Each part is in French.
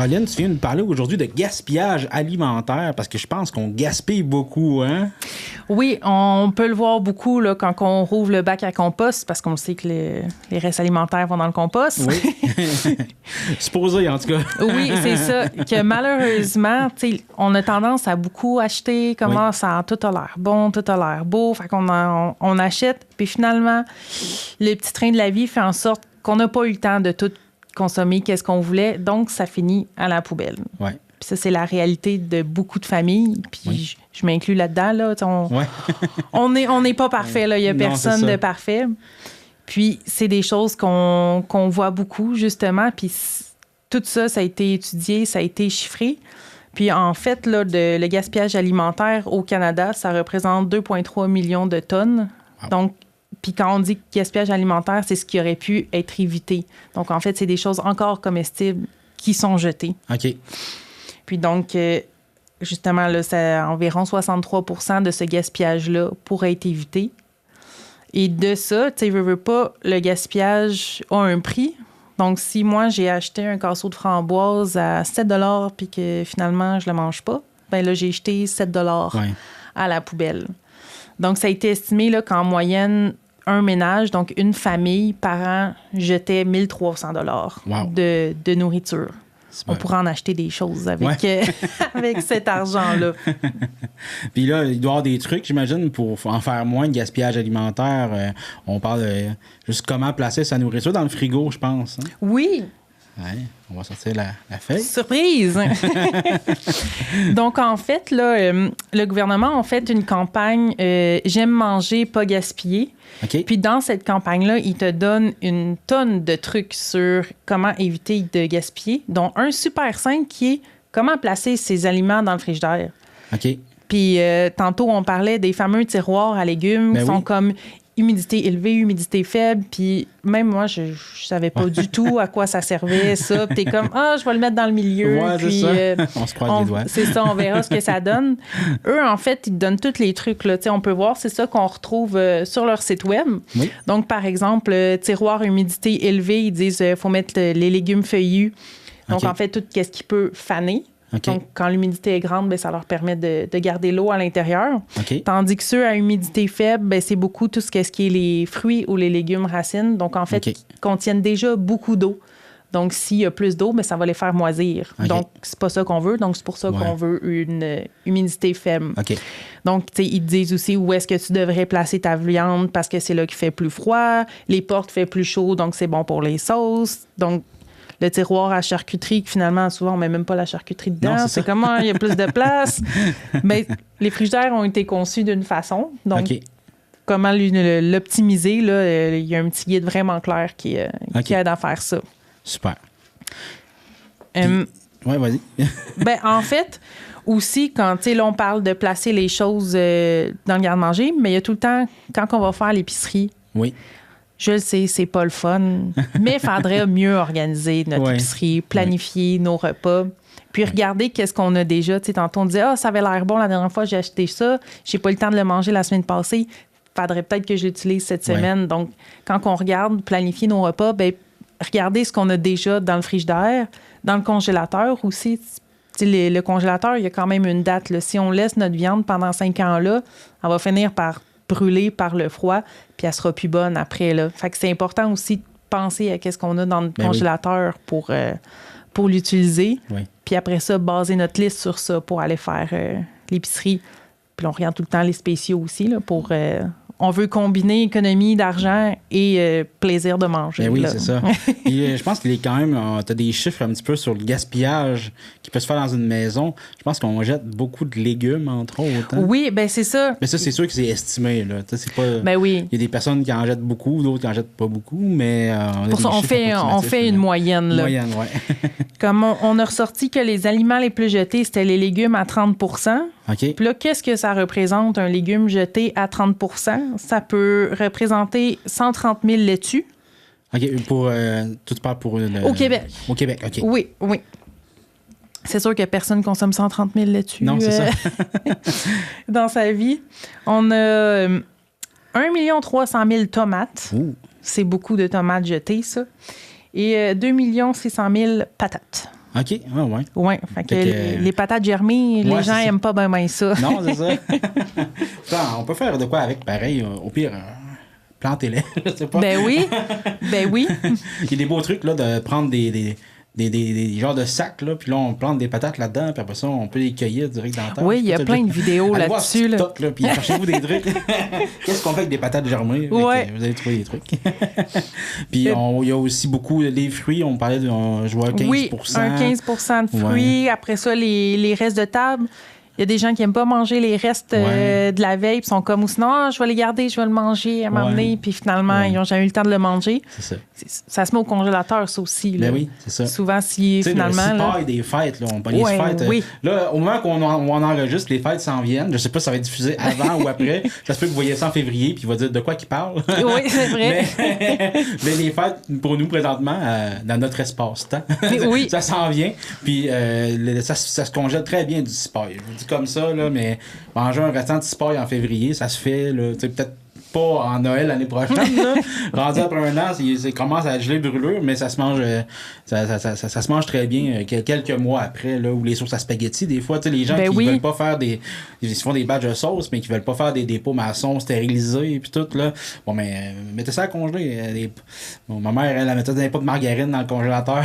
Caroline, tu viens de parler aujourd'hui de gaspillage alimentaire parce que je pense qu'on gaspille beaucoup, hein? Oui, on peut le voir beaucoup là, quand on rouvre le bac à compost parce qu'on sait que les restes alimentaires vont dans le compost. Oui. Supposé, en tout cas. Oui, c'est ça. Que malheureusement, on a tendance à beaucoup acheter, comment ça, tout a l'air bon, tout a l'air beau. Fait qu'on on achète, puis finalement, le petit train de la vie fait en sorte qu'on n'a pas eu le temps de tout consommer, qu'est-ce qu'on voulait, donc ça finit à la poubelle. Ouais. Puis ça, c'est la réalité de beaucoup de familles, puis je m'inclus là-dedans. Là, on n'est pas parfait, là. Il n'y a personne de parfait. Puis c'est des choses qu'on voit beaucoup, justement, puis tout ça, ça a été étudié, ça a été chiffré. Puis en fait, là, le gaspillage alimentaire au Canada, ça représente 2,3 millions de tonnes. Wow. Donc, puis quand on dit gaspillage alimentaire, c'est ce qui aurait pu être évité. Donc, en fait, c'est des choses encore comestibles qui sont jetées. OK. Puis donc, justement, là, environ 63% de ce gaspillage-là pourrait être évité. Et de ça, tu sais, veux pas, le gaspillage a un prix. Donc, si moi, j'ai acheté un casseau de framboise à 7 $ puis que finalement, je le mange pas, bien là, j'ai jeté 7 $ à la poubelle. Donc, ça a été estimé là, qu'en moyenne, un ménage, donc une famille par an, jetait 1 300 $ de nourriture. On pourrait en acheter des choses avec, avec cet argent-là. Puis là, il doit y avoir des trucs, j'imagine, pour en faire moins de gaspillage alimentaire. On parle de juste comment placer sa nourriture dans le frigo, je pense. Hein? Oui. Ouais, on va sortir la feuille. Surprise! Donc, en fait, là, le gouvernement a fait une campagne J'aime manger, pas gaspiller. Okay. Puis dans cette campagne-là, il te donne une tonne de trucs sur comment éviter de gaspiller, dont un super simple qui est comment placer ses aliments dans le frigidaire. OK. Puis tantôt, on parlait des fameux tiroirs à légumes qui sont comme humidité élevée, humidité faible. Puis même moi, je savais pas du tout à quoi ça servait, ça. Puis t'es comme, je vais le mettre dans le milieu. Ouais, puis, c'est ça. On se croise les doigts. C'est ça, on verra ce que ça donne. Eux, en fait, ils te donnent tous les trucs. Là. On peut voir, c'est ça qu'on retrouve sur leur site web. Oui. Donc, par exemple, tiroir humidité élevée, ils disent qu'il faut mettre les légumes feuillus. Donc, en fait, tout ce qui peut faner. Okay. Donc, quand l'humidité est grande, bien, ça leur permet de garder l'eau à l'intérieur. Okay. Tandis que ceux à humidité faible, bien, c'est beaucoup tout ce qui est les fruits ou les légumes racines. Donc, en fait, ils contiennent déjà beaucoup d'eau. Donc, s'il y a plus d'eau, bien, ça va les faire moisir. Okay. Donc, c'est pas ça qu'on veut. Donc, c'est pour ça qu'on veut une humidité faible. Okay. Donc, tu sais, ils te disent aussi où est-ce que tu devrais placer ta viande parce que c'est là qu'il fait plus froid. Les portes fait plus chaud, donc c'est bon pour les sauces. Donc, le tiroir à charcuterie, que finalement, souvent, on ne met même pas la charcuterie dedans. Non, c'est comment il y a plus de place. Mais les frigidaires ont été conçus d'une façon. Donc, comment l'optimiser, là, il y a un petit guide vraiment clair qui aide à faire ça. Super. Oui, vas-y. Ben, en fait, aussi, quand là, on parle de placer les choses dans le garde-manger, mais il y a tout le temps, quand on va faire l'épicerie, je le sais, c'est pas le fun, mais il faudrait mieux organiser notre épicerie, planifier nos repas, puis regarder qu'est-ce qu'on a déjà. Tu sais, tantôt, on disait « ça avait l'air bon la dernière fois, j'ai acheté ça, j'ai pas eu le temps de le manger la semaine passée, faudrait peut-être que je l'utilise cette semaine. » Donc, quand on regarde, planifier nos repas, bien, regardez ce qu'on a déjà dans le frigidaire, dans le congélateur aussi. Le congélateur, il y a quand même une date. Là. Si on laisse notre viande pendant 5 ans là, elle va finir par brûler par le froid, puis elle sera plus bonne après. Là. Fait que c'est important aussi de penser à qu'est-ce qu'on a dans le congélateur pour l'utiliser. Oui. Puis après ça, baser notre liste sur ça pour aller faire l'épicerie. Puis on regarde tout le temps les spéciaux aussi là, pour... on veut combiner économie d'argent et plaisir de manger. Ben oui, là. C'est ça. Et, je pense qu'il est quand même... tu as des chiffres un petit peu sur le gaspillage qui peut se faire dans une maison. Je pense qu'on jette beaucoup de légumes, entre autres. Hein? Oui, bien c'est ça. Mais ça, c'est sûr que c'est estimé. Là. C'est pas... Ben oui. Il y a des personnes qui en jettent beaucoup, d'autres qui en jettent pas beaucoup, mais... Pour ça, on fait une moyenne. Là. Moyenne, oui. Comme on a ressorti que les aliments les plus jetés, c'était les légumes à 30 %. OK. Puis là, qu'est-ce que ça représente, un légume jeté à 30 %? Ça peut représenter 130 000 laitues. OK. Tu parles pour... Au Québec. Au Québec, OK. Oui. C'est sûr que personne consomme 130 000 laitues. Non, c'est ça. dans sa vie. On a 1 300 000 tomates. C'est beaucoup de tomates jetées, ça. Et 2 600 000 patates. OK, ah ouais. Oui, fait que les patates germées, les gens n'aiment pas bien ça. Non, c'est ça. On peut faire de quoi avec, pareil, au pire... plantez-les, je sais pas. Ben oui. Il y a des beaux trucs, là, de prendre des genres de sacs, là, puis là, on plante des patates là-dedans, puis après ça, on peut les cueillir direct dans la terre. Oui, il y a plein de vidéos là-dessus. Là. Là, puis cherchez-vous des trucs. Qu'est-ce qu'on fait avec des patates germées? Ouais. Vous allez trouver des trucs. Puis il y a aussi beaucoup des fruits. On parlait de je vois 15%. Oui, un 15% de fruits. Ouais. Après ça, les restes de table. Il y a des gens qui n'aiment pas manger les restes de la veille, puis sont comme, ou sinon, je vais les garder, je vais le manger à m'emmener, puis finalement, ils n'ont jamais eu le temps de le manger. C'est ça. Ça se met au congélateur, ça aussi. Là. Ben oui, c'est ça. Souvent, si finalement. Le cipaille des fêtes, là, on parle des fêtes. Oui. Là, au moment qu'on enregistre, les fêtes s'en viennent. Je sais pas si ça va être diffusé avant ou après. Ça se peut que vous voyez ça en février, puis il va dire de quoi qu'il parle. Oui, c'est vrai. mais les fêtes, pour nous, présentement, dans notre espace-temps, ça s'en vient. Puis ça se congèle très bien du cipaille. Je vous dis comme ça, là, mais manger un restant de cipaille en février, ça se fait, là, peut-être pas en Noël l'année prochaine, là. Rendu après un an, ça commence à geler brûlure, mais ça se mange ça se mange très bien quelques mois après, là, ou les sauces à spaghetti, des fois, les gens qui veulent pas faire ils font des batchs de sauce, mais qui veulent pas faire des pots maçons stérilisés puis tout, là. Bon, mais mettez ça à congeler. Ma mère, elle mettait des pots de margarine dans le congélateur.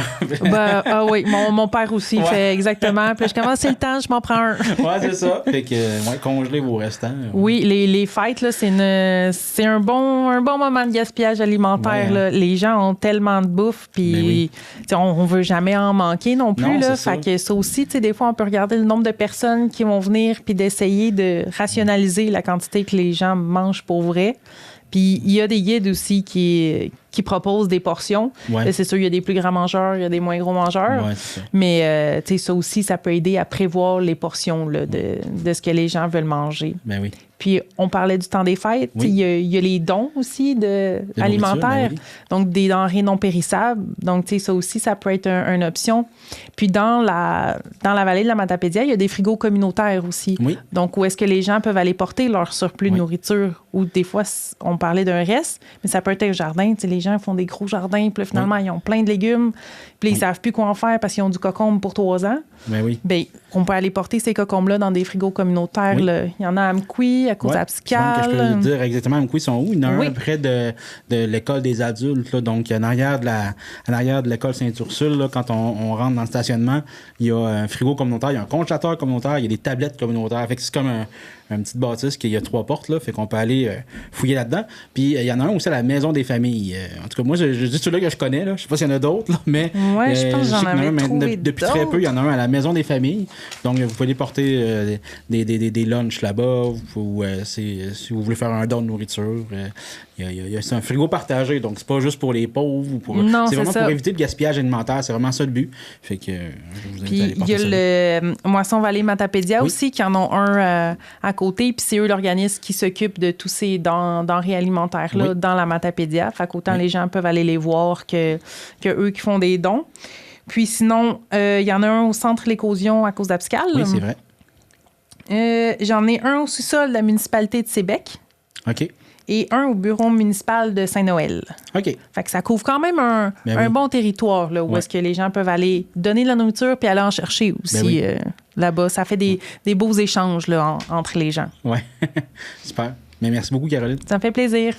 Oui, mon père aussi fait exactement. Puis je commence, c'est le temps, je m'en prends un. Ouais, c'est ça. Fait que, congeler vos restants. Oui, les fêtes, là, c'est un bon moment de gaspillage alimentaire. Là. Les gens ont tellement de bouffe, puis on veut jamais en manquer non plus. Là. Fait que ça aussi, des fois, on peut regarder le nombre de personnes qui vont venir, puis d'essayer de rationaliser la quantité que les gens mangent pour vrai. Puis il y a des guides aussi qui proposent des portions. Ouais. C'est sûr, il y a des plus grands mangeurs, il y a des moins gros mangeurs. Ouais, c'est ça. Mais ça aussi, ça peut aider à prévoir les portions là, de ce que les gens veulent manger. Ben oui. Puis, on parlait du temps des fêtes. Oui. Il y a les dons aussi alimentaires, ben oui. Donc des denrées non périssables. Donc, ça aussi, ça peut être une option. Puis, dans la vallée de la Matapédia, il y a des frigos communautaires aussi. Oui. Donc, où est-ce que les gens peuvent aller porter leur surplus de nourriture? Ou des fois, on parlait d'un reste, mais ça peut être un jardin. Les gens font des gros jardins, puis là, finalement, ils ont plein de légumes. Puis là, ils savent plus quoi en faire parce qu'ils ont du cocombe pour 3 ans. Ben oui. Bien, on peut aller porter ces cocombes-là dans des frigos communautaires. Oui. Là. Il y en a à Amqui, à Côte-Abscale. Je peux dire exactement Amqui sont où. Il y en a un près de l'école des adultes. Là, donc, en arrière de l'école Sainte-Ursule, là, quand on rentre dans le stationnement, il y a un frigo communautaire, il y a un congélateur communautaire, il y a des tablettes communautaires. Fait que c'est comme une petite bâtisse qu'il y a 3 portes, là, fait qu'on peut aller fouiller là-dedans. Puis il y en a un aussi à la Maison des familles. En tout cas, moi, je dis celui-là que je connais, là. Je sais pas s'il y en a d'autres, là, mais je pense que j'en avais trouvé depuis très peu, il y en a un à la Maison des familles. Donc, vous pouvez porter des lunchs là-bas, ou si vous voulez faire un don de nourriture. C'est un frigo partagé, donc c'est pas juste pour les pauvres. C'est vraiment pour éviter le gaspillage alimentaire, c'est vraiment ça le but. Fait que je vous invite à aller porter ça. Il y a le Moisson Vallée Matapédia aussi, qui en ont un à côté, puis c'est eux l'organisme qui s'occupe de tous ces denrées alimentaires-là dans la Matapédia. Fait qu'autant les gens peuvent aller les voir que eux qui font des dons. Puis sinon, il y en a un au centre L'Éclosion à Côte-Abscale. Oui, c'est vrai. J'en ai un au sous-sol de la municipalité de Sébec. OK. Et un au bureau municipal de Saint-Noël. OK. Fait que ça couvre quand même un bon territoire là, où est-ce que les gens peuvent aller donner de la nourriture puis aller en chercher aussi là-bas. Ça fait des beaux échanges là, entre les gens. Oui. Super. Mais merci beaucoup, Caroline. Ça me fait plaisir.